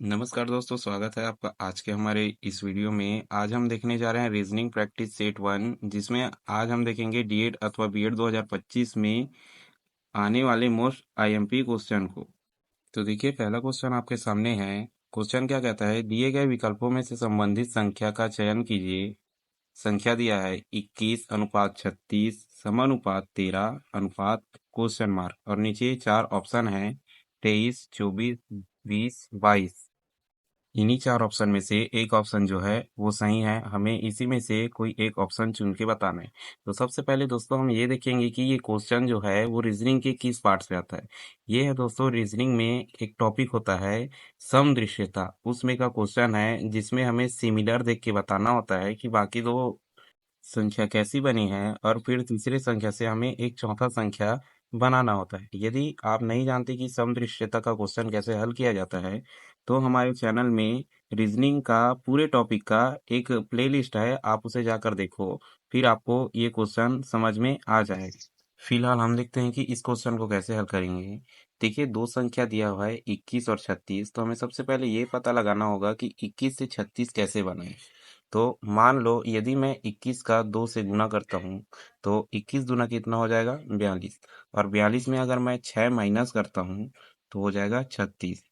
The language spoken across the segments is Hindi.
नमस्कार दोस्तों, स्वागत है आपका आज के हमारे इस वीडियो में। आज हम देखने जा रहे हैं रीजनिंग प्रैक्टिस सेट 1, जिसमें आज हम देखेंगे डीएड अथवा बीएड 2025 में आने वाले मोस्ट आईएमपी क्वेश्चन को। तो देखिए, पहला क्वेश्चन आपके सामने है। क्वेश्चन क्या कहता है, दिए गए विकल्पों में से संबंधित संख्या का चयन कीजिए। संख्या दिया है 21:36, समानुपात 13, अनुपात क्वेश्चन मार्क, और नीचे 4 ऑप्शन है 23, 24, 20, 22। इन्हीं 4 ऑप्शन में से एक ऑप्शन जो है वो सही है। हमें इसी में से कोई एक ऑप्शन चुन के बताना है। तो सबसे पहले दोस्तों हम ये देखेंगे कि ये क्वेश्चन जो है वो रीजनिंग के किस पार्ट से आता है। ये है दोस्तों, रीजनिंग में एक टॉपिक होता है समदृश्यता, उसमें का क्वेश्चन है जिसमें हमें सिमिलर देख के बताना होता है कि बाकी दो संख्या कैसी बनी है, और फिर तीसरे संख्या से हमें एक चौथा संख्या बनाना होता है। यदि आप नहीं जानते कि समदृश्यता का क्वेश्चन कैसे हल किया जाता है, तो हमारे चैनल में रीजनिंग का पूरे टॉपिक का एक प्लेलिस्ट है, आप उसे जाकर देखो, फिर आपको ये क्वेश्चन समझ में आ जाएगा। फिलहाल हम देखते हैं कि इस क्वेश्चन को कैसे हल करेंगे। देखिए, दो संख्या दिया हुआ है 21 और 36, तो हमें सबसे पहले ये पता लगाना होगा कि 21 से 36 कैसे बने। तो मान लो यदि मैं 21 का 2 से गुना करता हूँ, तो 21 दूना कितना हो जाएगा 42, और 42 में अगर मैं 6 माइनस करता हूँ तो हो जाएगा 36।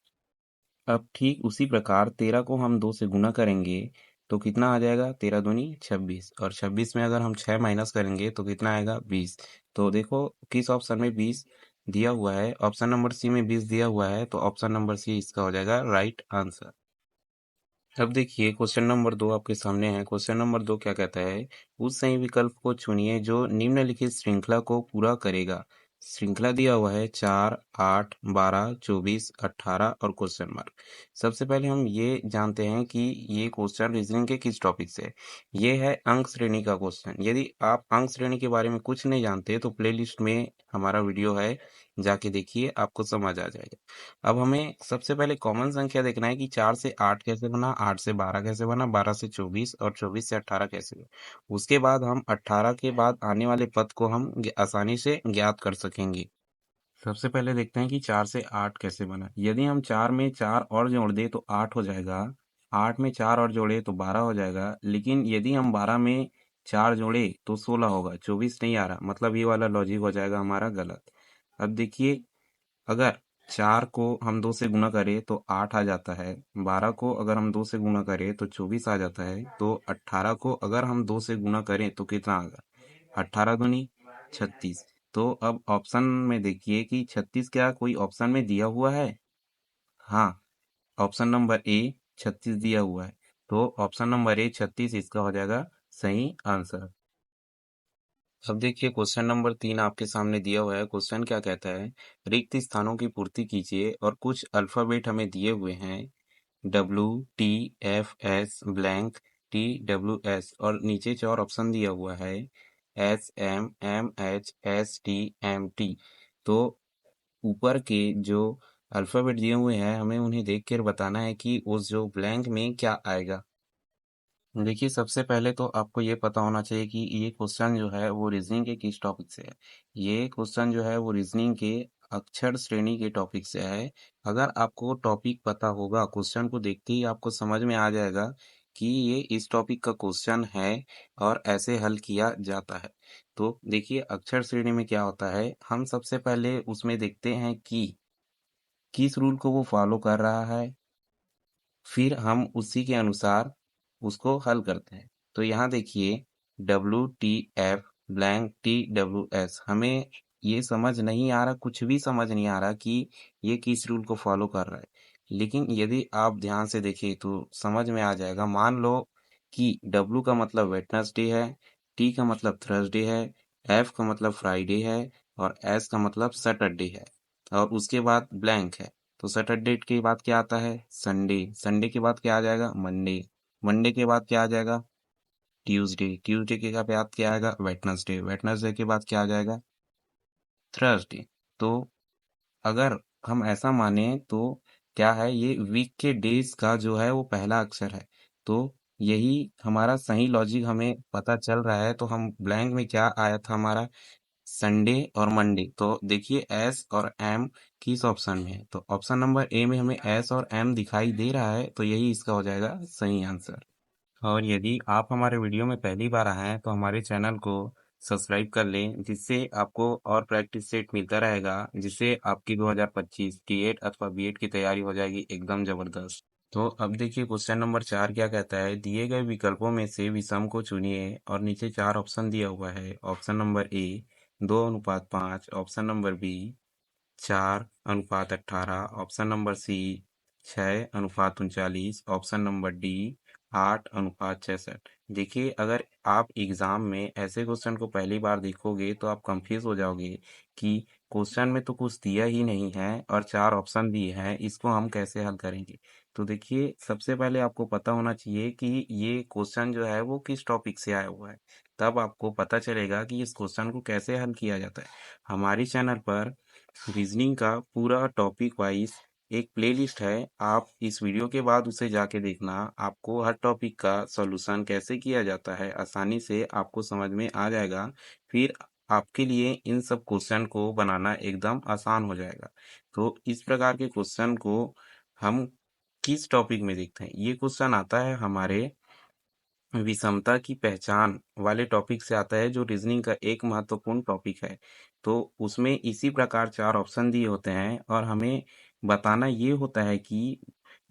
अब ठीक उसी प्रकार 13 को हम 2 से गुना करेंगे तो कितना आ जाएगा, 13 दूनी 26, और 26 में अगर हम 6 माइनस करेंगे तो कितना आएगा 20। तो देखो किस ऑप्शन में 20 दिया हुआ है, ऑप्शन नंबर सी में 20 दिया हुआ है, तो ऑप्शन नंबर सी इसका हो जाएगा राइट आंसर। अब देखिए, क्वेश्चन नंबर 2 आपके सामने है। क्वेश्चन नंबर 2 क्या कहता है, उस सही विकल्प को चुनिए जो निम्नलिखित श्रृंखला को पूरा करेगा। श्रृंखला दिया हुआ है 4, 8, 12, 24, 18 और क्वेश्चन मार्क। सबसे पहले हम ये जानते हैं कि ये क्वेश्चन रीजनिंग के किस टॉपिक से है। ये है अंक श्रेणी का क्वेश्चन। यदि आप अंक श्रेणी के बारे में कुछ नहीं जानते तो प्लेलिस्ट में हमारा वीडियो है, जाके देखिए, आपको समझ आ जाएगा। अब हमें सबसे पहले कॉमन संख्या देखना है कि 4 से 8 कैसे बना, 8 से 12 कैसे बना, 12 से 24 और 24 से 18 कैसे बना। उसके बाद हम 18 के बाद आने वाले पद को हम आसानी से ज्ञात कर सकेंगे। सबसे पहले देखते हैं कि 4 से 8 कैसे बना। यदि हम 4 में 4 और जोड़ दें तो 8 हो जाएगा, 8 में 4 और जोड़े तो 12 हो जाएगा, लेकिन यदि हम 12 में 4 जोड़े तो 16 होगा, 24 नहीं आ रहा, मतलब ये वाला लॉजिक हो जाएगा हमारा गलत। अब देखिए, अगर 4 को हम 2 से गुणा करें तो 8 आ जाता है, 12 को अगर हम 2 से गुणा करें तो 24 आ जाता है, तो 18 को अगर हम 2 से गुणा करें तो कितना आएगा, 18 दूनी 36। तो अब ऑप्शन में देखिए कि 36 क्या कोई ऑप्शन में दिया हुआ है। हाँ, ऑप्शन नंबर ए 36 दिया हुआ है, तो ऑप्शन नंबर ए 36 इसका हो जाएगा सही आंसर। अब देखिए, क्वेश्चन नंबर 3 आपके सामने दिया हुआ है। क्वेश्चन क्या कहता है, रिक्त स्थानों की पूर्ति कीजिए, और कुछ अल्फाबेट हमें दिए हुए हैं, WTFS ब्लैंक TWS, और नीचे 4 ऑप्शन दिया हुआ है SMMHSTMT। तो ऊपर के जो अल्फाबेट दिए हुए हैं हमें उन्हें देख कर बताना है कि उस जो ब्लैंक में क्या आएगा। देखिए, सबसे पहले तो आपको ये पता होना चाहिए कि ये क्वेश्चन जो है वो रीजनिंग के किस टॉपिक से है। ये क्वेश्चन जो है वो रीजनिंग के अक्षर श्रेणी के टॉपिक से है। अगर आपको टॉपिक पता होगा, क्वेश्चन को देखते ही आपको समझ में आ जाएगा कि ये इस टॉपिक का क्वेश्चन है और ऐसे हल किया जाता है। तो देखिए, अक्षर श्रेणी में क्या होता है, हम सबसे पहले उसमें देखते हैं कि किस रूल को वो फॉलो कर रहा है, फिर हम उसी के अनुसार उसको हल करते हैं। तो यहाँ देखिए, WTF ब्लैंक TWS, हमें ये समझ नहीं आ रहा, कुछ भी समझ नहीं आ रहा कि ये किस रूल को फॉलो कर रहा है। लेकिन यदि आप ध्यान से देखें तो समझ में आ जाएगा। मान लो कि W का मतलब वेडनेसडे है, T का मतलब थर्सडे है, F का मतलब फ्राइडे है, और S का मतलब सैटरडे है, और उसके बाद ब्लैंक है। तो सैटरडे के बाद क्या आता है, संडे, संडे के बाद क्या आ जाएगा, मंडे, मंडे के बाद क्या आ जाएगा, ट्यूसडे, ट्यूसडे के बाद क्या आएगा, वेटनसडे, वेटनसडे के बाद क्या आ जाएगा, थर्सडे। तो अगर हम ऐसा माने तो क्या है, ये वीक के डेज का जो है वो पहला अक्षर है। तो यही हमारा सही लॉजिक हमें पता चल रहा है। तो हम ब्लैंक में क्या आया था हमारा, संडे और मंडे। तो देखिए एस और एम किस ऑप्शन में है, तो ऑप्शन नंबर ए में हमें एस और एम दिखाई दे रहा है, तो यही इसका हो जाएगा सही आंसर। और यदि आप हमारे वीडियो में पहली बार आए हैं तो हमारे चैनल को सब्सक्राइब कर लें, जिससे आपको और प्रैक्टिस सेट मिलता रहेगा, जिससे आपकी 2025 टीएट अथवा बीएड की तैयारी हो जाएगी एकदम जबरदस्त। तो अब देखिए क्वेश्चन नंबर 4 क्या कहता है, दिए गए विकल्पों में से विषम को चुनिए और नीचे 4 ऑप्शन दिया हुआ है। Option number A 2:5, option number B 4:18, option number C 6:39, option number D 8:66। देखिए अगर आप एग्जाम में ऐसे क्वेश्चन को पहली बार देखोगे तो आप कंफ्यूज हो जाओगे कि क्वेश्चन में तो कुछ दिया ही नहीं है और 4 ऑप्शन दिए हैं, इसको हम कैसे हल करेंगे। तो देखिए सबसे पहले आपको पता होना चाहिए कि ये क्वेश्चन जो है वो किस टॉपिक से आया हुआ है, तब आपको पता चलेगा कि इस क्वेश्चन को कैसे हल किया जाता है। हमारी चैनल पर रीजनिंग का पूरा टॉपिक वाइज एक प्लेलिस्ट है, आप इस वीडियो के बाद उसे जाके देखना। आपको हर टॉपिक का सॉल्यूशन कैसे किया जाता है आसानी से आपको समझ में आ जाएगा। फिर आपके लिए इन सब क्वेश्चन को बनाना एकदम आसान हो जाएगा। तो इस प्रकार के क्वेश्चन को हम किस टॉपिक में देखते हैं, ये क्वेश्चन आता है हमारे विषमता की पहचान वाले टॉपिक से आता है, जो रीजनिंग का एक महत्वपूर्ण टॉपिक है। तो उसमें इसी प्रकार 4 ऑप्शन दिए होते हैं और हमें बताना ये होता है कि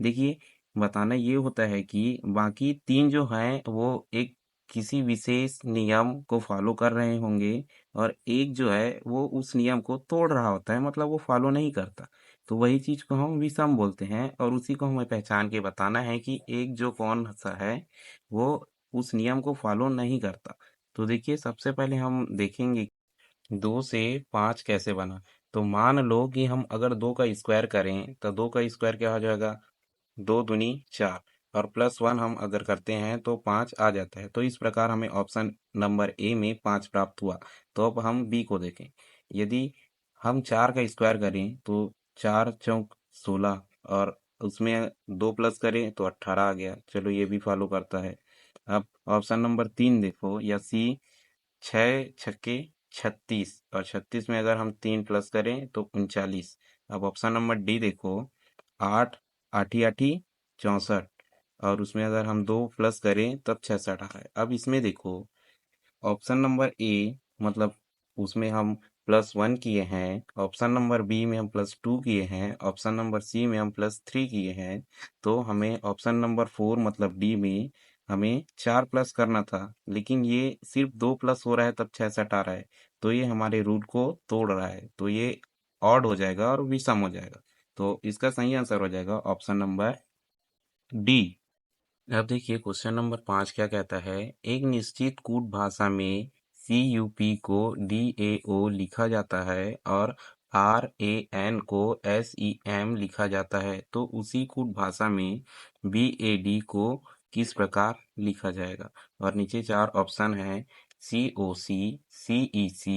देखिए बताना ये होता है कि बाकी 3 जो हैं वो एक किसी विशेष नियम को फॉलो कर रहे होंगे और एक जो है वो उस नियम को तोड़ रहा होता है, मतलब वो फॉलो नहीं करता। तो वही चीज को हम विषम बोलते हैं और उसी को हमें पहचान के बताना है कि एक जो कौन सा है वो उस नियम को फॉलो नहीं करता। तो देखिए सबसे पहले हम देखेंगे 2 से 5 कैसे बना। तो मान लो कि हम अगर 2 का स्क्वायर करें तो 2 का स्क्वायर क्या हो जाएगा, 2 दूनी 4 और +1 हम अगर करते हैं तो 5 आ जाता है। तो इस प्रकार हमें ऑप्शन नंबर ए में 5 प्राप्त हुआ। तो अब हम बी को देखें, यदि हम 4 का स्क्वायर करें तो 4 चौक 16 और उसमें 2 प्लस करें तो 18 आ गया। चलो ये भी फॉलो करता है। अब ऑप्शन नंबर 3 देखो या सी 6 छक्के 36 और 36 में अगर हम 3 प्लस करें तो 39। अब ऑप्शन नंबर डी देखो 8 आठी आठी 64 और उसमें अगर हम 2 प्लस करें तब 66 आता है। अब इसमें देखो ऑप्शन नंबर ए मतलब उसमें हम +1 किए हैं, ऑप्शन नंबर बी में हम +2 किए हैं, ऑप्शन नंबर सी में हम +3 किए हैं। तो हमें ऑप्शन नंबर 4 मतलब डी में हमें 4 प्लस करना था, लेकिन ये सिर्फ 2 प्लस हो रहा है तब 66 आ रहा है। तो ये हमारे रूल को तोड़ रहा है, तो ये ऑड हो जाएगा और विषम हो जाएगा। तो इसका सही आंसर हो जाएगा ऑप्शन नंबर डी। अब देखिए क्वेश्चन नंबर 5 क्या कहता है, एक निश्चित कूट भाषा में CUP को DAO लिखा जाता है और RAN को SEM लिखा जाता है, तो उसी कूट भाषा में BAD को किस प्रकार लिखा जाएगा। और नीचे 4 ऑप्शन है COC CEC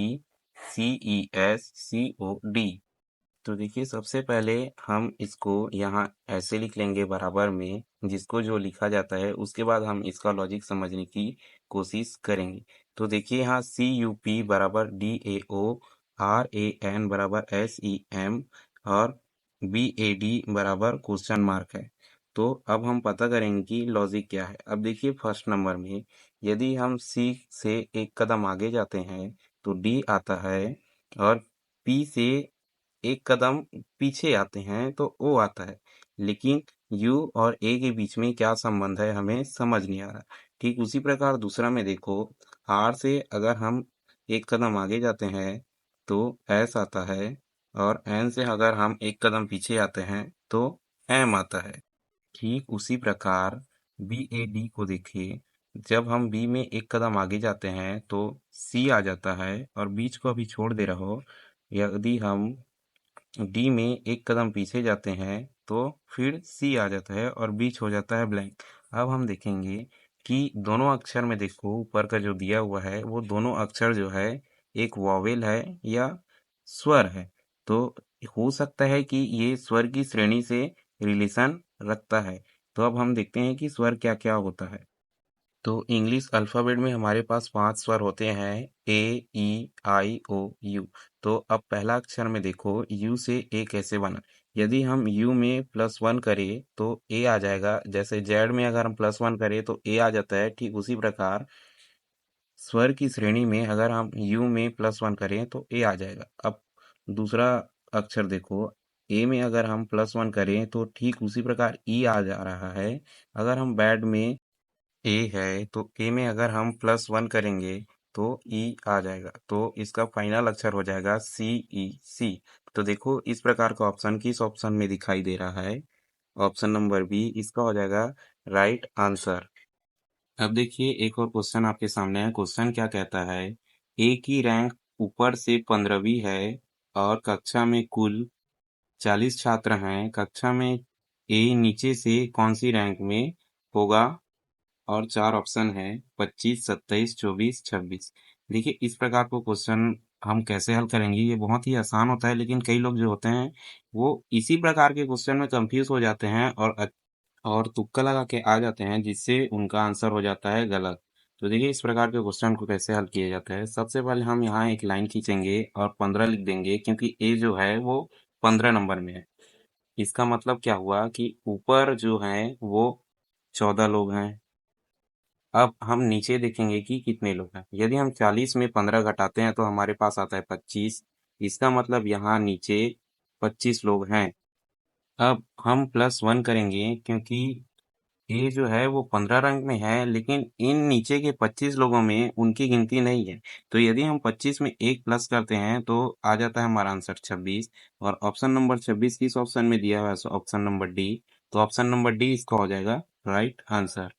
CES COD। तो देखिए सबसे पहले हम इसको यहाँ ऐसे लिख लेंगे बराबर में, जिसको जो लिखा जाता है उसके बाद हम इसका लॉजिक समझने की कोशिश करेंगे। तो देखिए यहाँ CUP बराबर DAO, RAN बराबर SEM और BAD बराबर क्वेश्चन मार्क है। तो अब हम पता करेंगे कि लॉजिक क्या है। अब देखिए फर्स्ट नंबर में यदि हम C से एक कदम आगे जाते हैं तो D आता है और P से एक कदम पीछे आते हैं तो ओ आता है, लेकिन यू और ए के बीच में क्या संबंध है हमें समझ नहीं आ रहा। ठीक उसी प्रकार दूसरा में देखो, आर से अगर हम एक कदम आगे जाते हैं तो एस आता है और एन से अगर हम एक कदम पीछे आते हैं तो एम आता है। ठीक उसी प्रकार बी ए डी को देखिए, जब हम बी में एक कदम आगे जाते हैं तो सी आ जाता है और बीच को अभी छोड़ दे रहो। यदि हम डी में एक कदम पीछे जाते हैं तो फिर सी आ जाता है और बीच हो जाता है ब्लैंक। अब हम देखेंगे कि दोनों अक्षर में देखो ऊपर का जो दिया हुआ है वो दोनों अक्षर जो है एक वॉवेल है या स्वर है। तो हो सकता है कि ये स्वर की श्रेणी से रिलेशन रखता है। तो अब हम देखते हैं कि स्वर क्या क्या होता है। तो इंग्लिश अल्फ़ाबेट में हमारे पास 5 स्वर होते हैं ए, ई, आई, ओ, यू। तो अब पहला अक्षर में देखो यू से ए कैसे बना। यदि हम यू में +1 करें तो ए आ जाएगा। जैसे जेड में अगर हम +1 करें तो ए आ जाता है, ठीक उसी प्रकार स्वर की श्रेणी में अगर हम यू में +1 करें तो ए आ जाएगा। अब दूसरा अक्षर देखो, ए में अगर हम +1 करें तो ठीक उसी प्रकार ई आ जा रहा है। अगर हम बैड में ए है तो ए में अगर हम +1 करेंगे तो ई आ जाएगा। तो इसका फाइनल अक्षर हो जाएगा सी ई सी। तो देखो इस प्रकार का ऑप्शन किस ऑप्शन में दिखाई दे रहा है। ऑप्शन नंबर बी इसका हो जाएगा राइट आंसर। अब देखिए एक और क्वेश्चन आपके सामने है। क्वेश्चन क्या कहता है, ए की रैंक ऊपर से 15वीं है और कक्षा में कुल 40 छात्र हैं। कक्षा में ए नीचे से कौन सी रैंक में होगा? और 4 ऑप्शन है 25, 27, 24, 26। देखिए इस प्रकार को क्वेश्चन हम कैसे हल करेंगे, ये बहुत ही आसान होता है, लेकिन कई लोग जो होते हैं वो इसी प्रकार के क्वेश्चन में कंफ्यूज हो जाते हैं और तुक्का लगा के आ जाते हैं, जिससे उनका आंसर हो जाता है गलत। तो देखिए इस प्रकार के क्वेश्चन को कैसे हल किया जाता है। सबसे पहले हम यहाँ एक लाइन खींचेंगे और 15 लिख देंगे, क्योंकि ए जो है वो 15 नंबर में है। इसका मतलब क्या हुआ कि ऊपर जो है वो 14 लोग हैं। अब हम नीचे देखेंगे कि कितने लोग हैं। यदि हम 40 में 15 घटाते हैं तो हमारे पास आता है 25। इसका मतलब यहाँ नीचे 25 लोग हैं। अब हम +1 करेंगे, क्योंकि ये जो है वो 15 रंग में है, लेकिन इन नीचे के 25 लोगों में उनकी गिनती नहीं है। तो यदि हम 25 में एक प्लस करते हैं तो आ जाता है हमारा आंसर 26। और ऑप्शन नंबर 26 किस ऑप्शन में दिया हुआ है? Option number D. तो ऑप्शन नंबर डी इसका हो जाएगा राइट आंसर।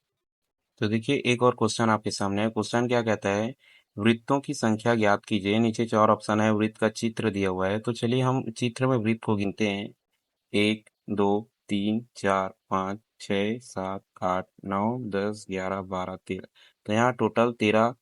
तो देखिए एक और क्वेश्चन आपके सामने है। क्वेश्चन क्या कहता है, वृत्तों की संख्या ज्ञात कीजिए। नीचे 4 ऑप्शन है, वृत्त का चित्र दिया हुआ है। तो चलिए हम चित्र में वृत्त को गिनते हैं। 1, 2, 3, 4, 5, 6, 7, 8, 9, 10, 11, 12, 13। तो यहाँ टोटल 13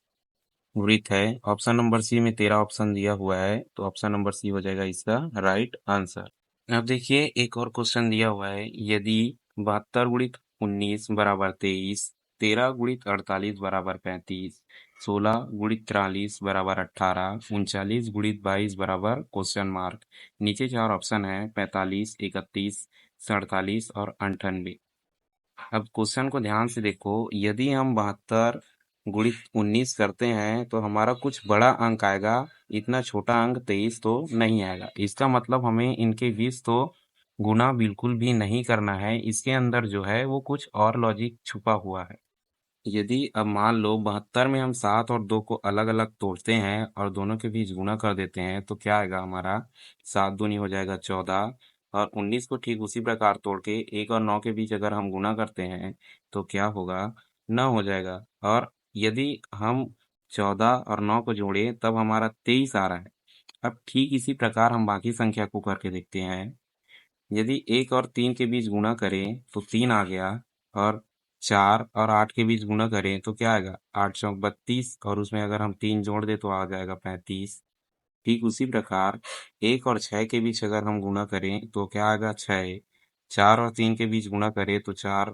वृत्त है। ऑप्शन नंबर सी में 13 ऑप्शन दिया हुआ है, तो ऑप्शन नंबर सी हो जाएगा इसका राइट आंसर। अब देखिए एक और क्वेश्चन दिया हुआ है, यदि 72 गुणित 19 बराबर 23, 13 गुणित 48 बराबर 35, 16 गुणित 43 बराबर 18, 39 गुणित 22 बराबर क्वेश्चन मार्क। नीचे 4 ऑप्शन है 45, 31, 47 और 98। अब क्वेश्चन को ध्यान से देखो, यदि हम 72 गुणित 19 करते हैं तो हमारा कुछ बड़ा अंक आएगा। इतना छोटा अंक 23 तो नहीं आएगा। इसका मतलब हमें इनके 20 तो गुना बिल्कुल भी नहीं करना है। इसके अंदर जो है वो कुछ और लॉजिक छुपा हुआ है। यदि अब मान लो 72 में हम 7 और 2 को अलग अलग तोड़ते हैं और दोनों के बीच गुना कर देते हैं तो क्या आएगा हमारा? 7 दूनी हो जाएगा 14। और 19 को ठीक उसी प्रकार तोड़ के 1 और 9 के बीच अगर हम गुना करते हैं तो क्या होगा? 9 हो जाएगा। और यदि हम 14 और 9 को जोड़े तब हमारा 23 आ रहा है। अब ठीक इसी प्रकार हम बाकी संख्या को करके देखते हैं। यदि 1 और 3 के बीच गुणा करें तो 3 आ गया। और 4 और 8 के बीच गुणा करें तो क्या आएगा? 8 चौक 32, और उसमें अगर हम 3 जोड़ दें तो आ जाएगा 35। ठीक उसी प्रकार 1 और 6 के बीच अगर हम गुणा करें तो क्या आएगा? 6। 4 और 3 के बीच गुणा करें तो 4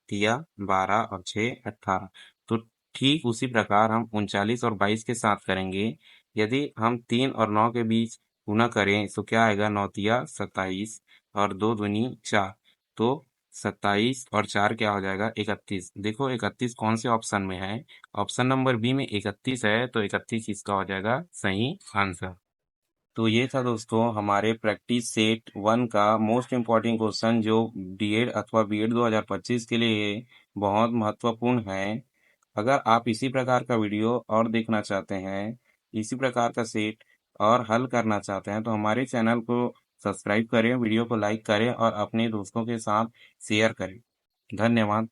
तिया 12 और 6 18। तो ठीक उसी प्रकार हम 39 और 22 के साथ करेंगे। यदि हम 3 और 9 के बीच गुणा करें तो क्या आएगा? 9 तिया 27 और 2 दूनी 4। तो 27 और 4 क्या हो जाएगा? 31। देखो 31 कौन से ऑप्शन में है? ऑप्शन नंबर बी में 31 है, तो 31 इसका हो जाएगा सही आंसर। तो ये था दोस्तों हमारे प्रैक्टिस सेट 1 का मोस्ट इम्पॉर्टेंट क्वेश्चन, जो डीएड अथवा बीएड 2025 के लिए बहुत महत्वपूर्ण है। अगर आप इसी प्रकार का वीडियो और देखना चाहते हैं, इसी प्रकार का सेट और हल करना चाहते हैं, तो हमारे चैनल को सब्सक्राइब करें, वीडियो को लाइक करें और अपने दोस्तों के साथ शेयर करें। धन्यवाद।